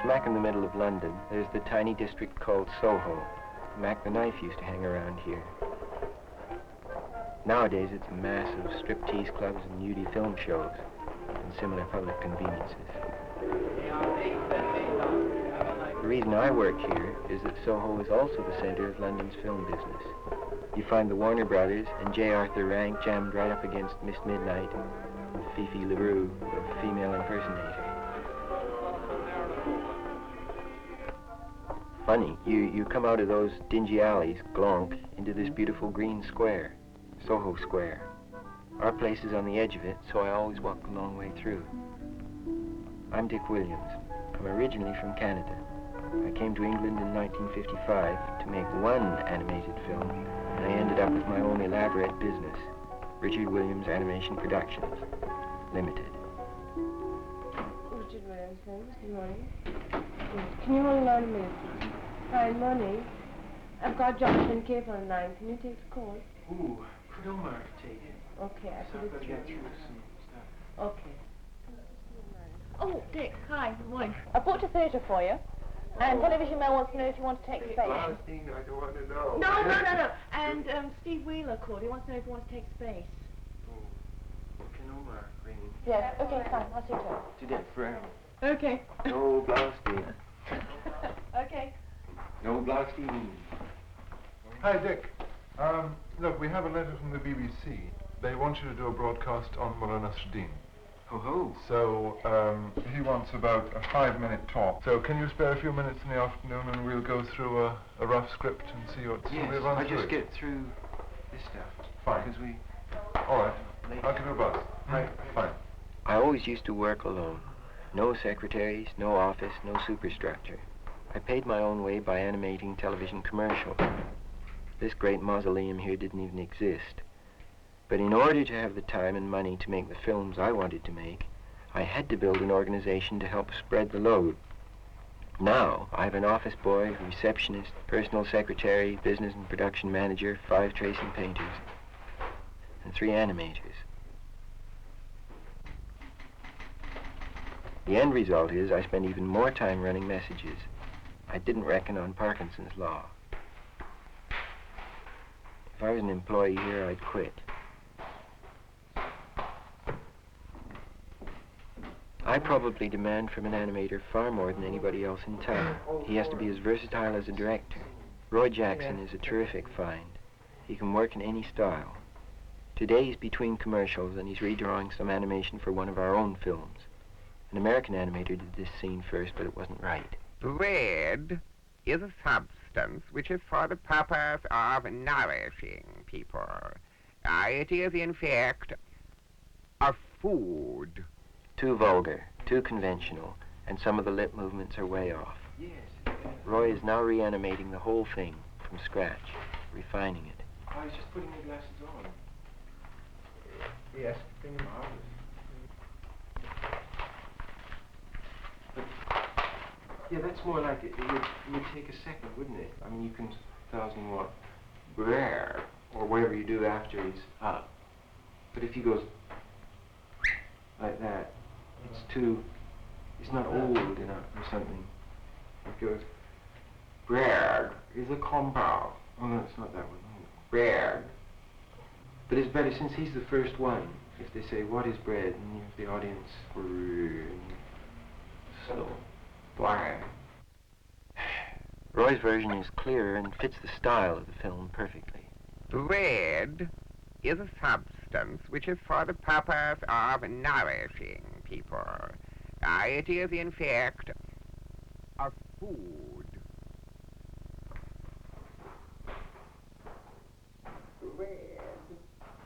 Smack in the middle of London, there's the tiny district called Soho. Mac the Knife used to hang around here. Nowadays, it's a mass of striptease clubs and nudie film shows and similar public conveniences. The reason I work here is that Soho is also the center of London's film business. You find the Warner Brothers and J. Arthur Rank jammed right up against Miss Midnight and Fifi LaRue, the female impersonator. Funny, you come out of those dingy alleys, glonk, into this beautiful green square, Soho Square. Our place is on the edge of it, so I always walk the long way through. I'm Dick Williams. I'm originally from Canada. I came to England in 1955 to make one animated film, and I ended up with my own elaborate business, Richard Williams Animation Productions, Limited. Richard Williams, thanks. Good morning. Can you hold the line a minute, please? Hi, morning. I've got Jonathan Cape on the line. Can you take the call? Ooh, could Omar take it? Okay, I'll put it through. Okay. Oh, Dick, hi, good morning. I booked a theatre for you, and Television Mail wants to know if you want to take space. Last thing I don't want to know. No. And Steve Wheeler called. He wants to know if you want to take space. Oh, can Omar ring? Yes, okay, fine. I'll see you later. To that friend. Okay. No blasting. Okay. No blasting. Hi, Dick. Look, we have a letter from the BBC. They want you to do a broadcast on Mullah Nasruddin. Ho-ho. So, he wants about a 5-minute talk. So, can you spare a few minutes in the afternoon and we'll go through a rough script and see what... Yes, we'll run I through just it. get through this stuff. Fine. Because we... All right. I'll give you a buzz. Right. Fine. I always used to work alone. No secretaries, no office, no superstructure. I paid my own way by animating television commercials. This great mausoleum here didn't even exist. But in order to have the time and money to make the films I wanted to make, I had to build an organization to help spread the load. Now, I have an office boy, receptionist, personal secretary, business and production manager, 5 tracing painters, and 3 animators. The end result is I spend even more time running messages. I didn't reckon on Parkinson's law. If I was an employee here, I'd quit. I probably demand from an animator far more than anybody else in town. He has to be as versatile as a director. Roy Jackson is a terrific find. He can work in any style. Today he's between commercials and he's redrawing some animation for one of our own films. An American animator did this scene first, but it wasn't right. Bread is a substance which is for the purpose of nourishing people. It is, in fact, a food. Too vulgar, too conventional, and some of the lip movements are way off. Yes. Roy is now reanimating the whole thing from scratch, refining it. I was just putting my glasses on. Yes. Bring them out. But, yeah, that's more like it would take a second, wouldn't it? I mean, you can 1,000-watt brrr, or whatever you do after he's up. But if he goes like that, it's not old enough or something. It goes, brrr is a compound. Oh no, it's not that one. Brrr. But it's better since he's the first one. If they say, what is bread? And the audience, so, why? Roy's version is clearer and fits the style of the film perfectly. Bread is a substance which is for the purpose of nourishing people. It is, in fact, a food. Bread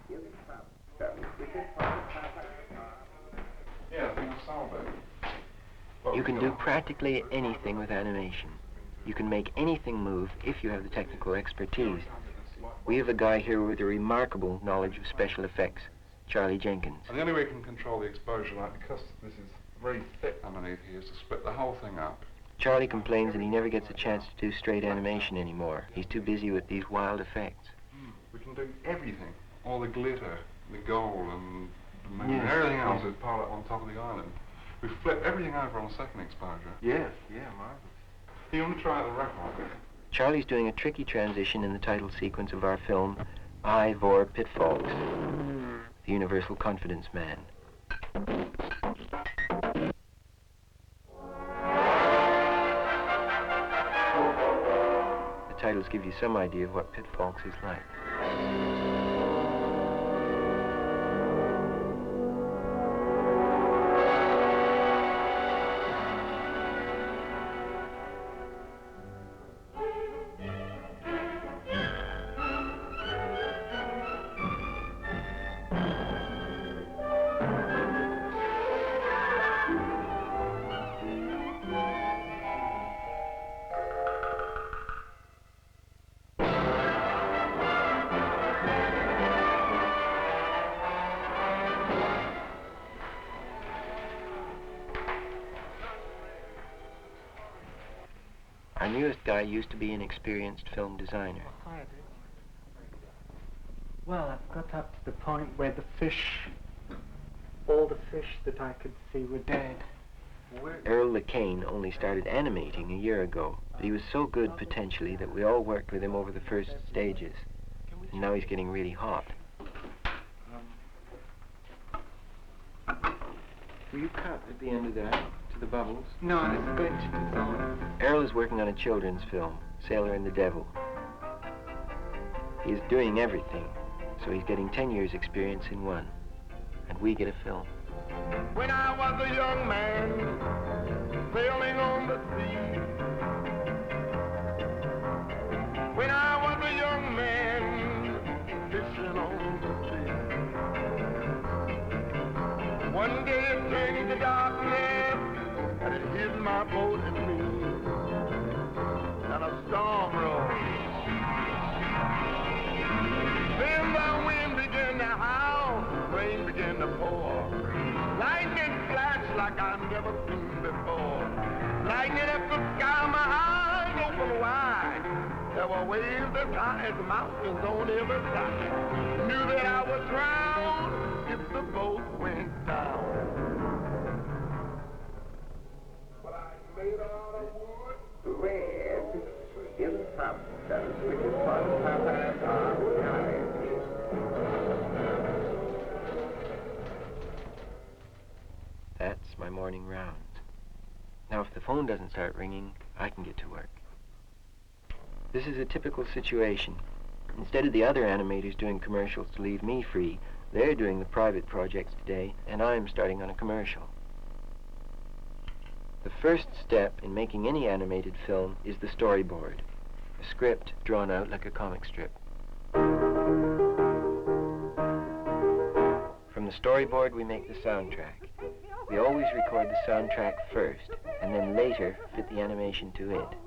is a substance which is for the purpose of... Yeah, I think I saw that. You can do practically anything with animation. You can make anything move if you have the technical expertise. We have a guy here with a remarkable knowledge of special effects, Charlie Jenkins. And the only way you can control the exposure, like, because this is very thick underneath here, is to split the whole thing up. Charlie complains that he never gets a chance to do straight animation anymore. He's too busy with these wild effects. We can do everything. All the glitter, the gold, and the moon, Yes. and everything else is piled up on top of the island. We flipped everything over on second exposure. Yeah, marvelous. You want to try the record? Charlie's doing a tricky transition in the title sequence of our film, I, Vor, Pitfalls, the Universal Confidence Man. The titles give you some idea of what Pitfalls is like. Our newest guy used to be an experienced film designer. Well, I've got up to the point where all the fish that I could see were dead. Earl LeCane only started animating a year ago, but he was so good potentially that we all worked with him over the first stages. And now he's getting really hot. Will you cut at the end of that to the bubbles? No, I was going to dissolve. Earl is working on a children's film, Sailor and the Devil. He is doing everything, so he's getting 10 years' experience in one. And we get a film. When I was a young man, sailing on the sea. When I was a young man, fishing on the sea. One day it turned to darkness, and it hid my boat and me. And a storm rose. Then the wind began to howl, rain began to pour. Lightning flashed like I've never seen before. Lightning up the sky, my eyes open wide. There were waves as high as mountains on every side. Knew that I would drown if the boat went down. But I made out of wood. Red is a substance which is called purpose. That's my morning round. Now, if the phone doesn't start ringing, I can get to work. This is a typical situation. Instead of the other animators doing commercials to leave me free, they're doing the private projects today, and I'm starting on a commercial. The first step in making any animated film is the storyboard, a script drawn out like a comic strip. From the storyboard, we make the soundtrack. We always record the soundtrack first, and then later fit the animation to it.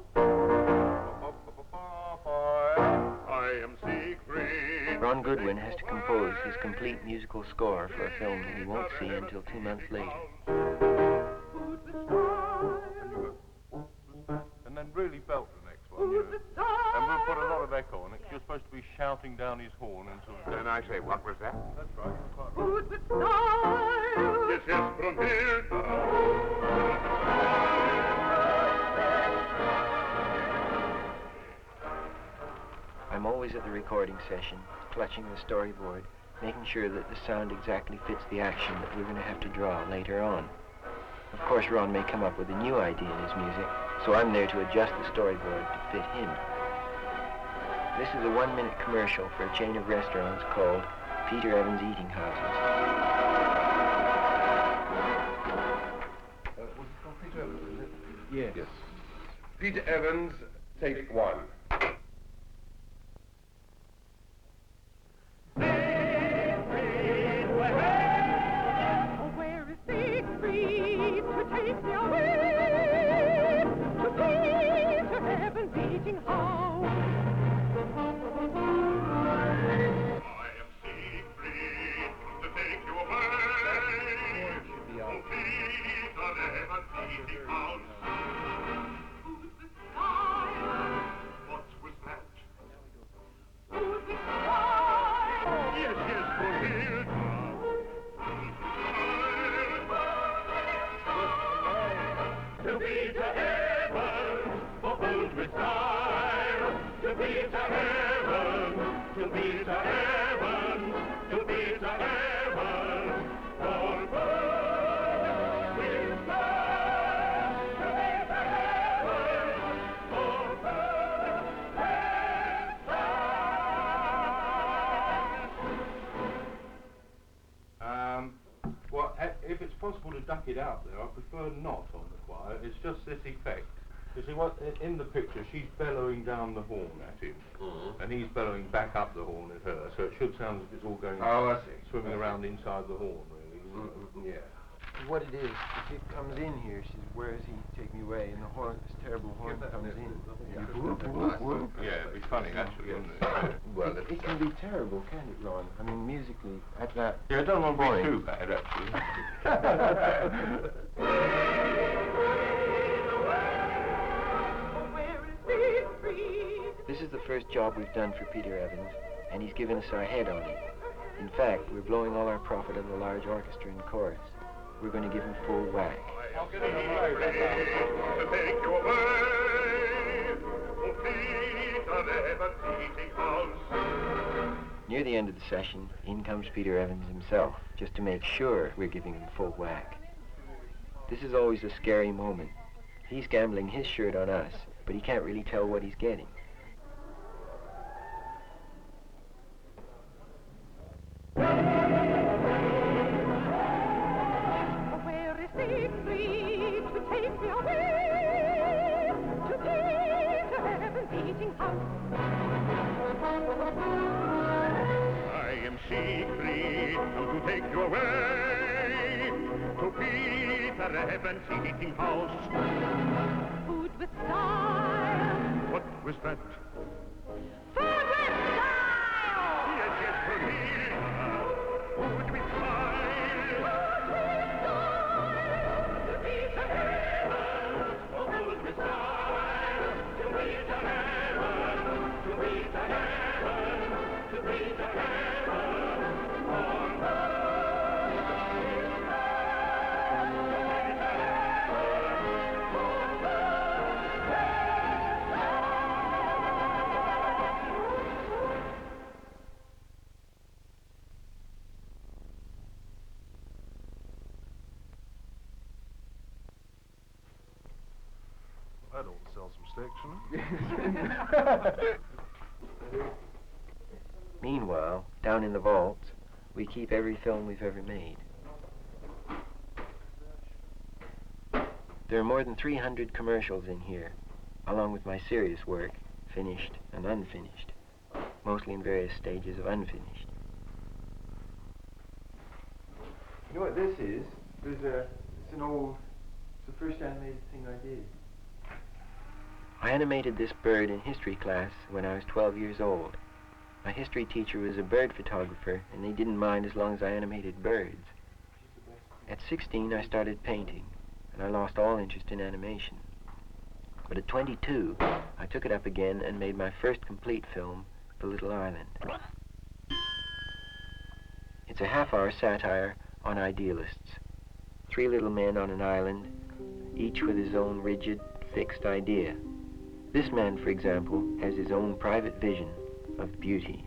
I am Siegfried. Ron Goodwin has to compose his complete musical score for a film that we won't see until 2 months later. And then really belt the next one, you know. And we'll put a lot of echo on it. You're supposed to be shouting down his horn and sort of... Then I say, what was that? That's right, you're quite right. This is from here. I'm always at the recording session, clutching the storyboard, making sure that the sound exactly fits the action that we're going to have to draw later on. Of course, Ron may come up with a new idea in his music, so I'm there to adjust the storyboard to fit him. This is a 1-minute commercial for a chain of restaurants called Peter Evans Eating Houses. Was it called Peter Evans, is it? Yes. Peter Evans, take one. Where is Siegfried to take me away to Peter Evans eating house? I am Siegfried to take you away to Peter Evans eating house. Who's this guy? What was that? Who's this guy? Yes, from here. to be to heaven, fulfilled with style. To be to heaven, to be to heaven, to be to heaven, fulfilled with style. To be to heaven, fulfilled with style. Well, if it's possible to duck it out there, I prefer not on the choir. It's just this effect. You see, what in the picture, she's bellowing down the horn at him, and he's bellowing back up the horn at her. So it should sound as if it's all going swimming around inside the horn, really. Yeah. What it is, if it comes in here, she says, where is he? Take me away. And the horn, this terrible horn comes in. Yeah, it'd be funny, actually, wouldn't it? Well, it can be terrible, can't it, Ron? I mean, musically, at that Yeah, I don't want to point. be too bad, actually. This is the first job we've done for Peter Evans, and he's given us our head on it. In fact, we're blowing all our profit on the large orchestra and chorus. We're going to give him full whack. To take you away, oh, Peter Evans' eating house. Near the end of the session, in comes Peter Evans himself, just to make sure we're giving him full whack. This is always a scary moment. He's gambling his shirt on us, but he can't really tell what he's getting. Where is Siegfried to take me away to Peter Evans' eating house? I am Siegfried, come to take you away to Peter Evans' eating house. Food with style. What was that? Food with style. Yes, yes, for me. Food with style. To Peter Evans. Food with style. To Peter Evans. To Peter Evans. To Peter That ought to sell some sticks, shouldn't it? Meanwhile, down in the vaults, we keep every film we've ever made. There are more than 300 commercials in here, along with my serious work, finished and unfinished, mostly in various stages of unfinished. You know what this is? It's the first animated thing I did. I animated this bird in history class when I was 12 years old. My history teacher was a bird photographer, and they didn't mind as long as I animated birds. At 16, I started painting, and I lost all interest in animation. But at 22, I took it up again and made my first complete film, The Little Island. It's a half-hour satire on idealists. 3 little men on an island, each with his own rigid, fixed idea. This man, for example, has his own private vision of beauty.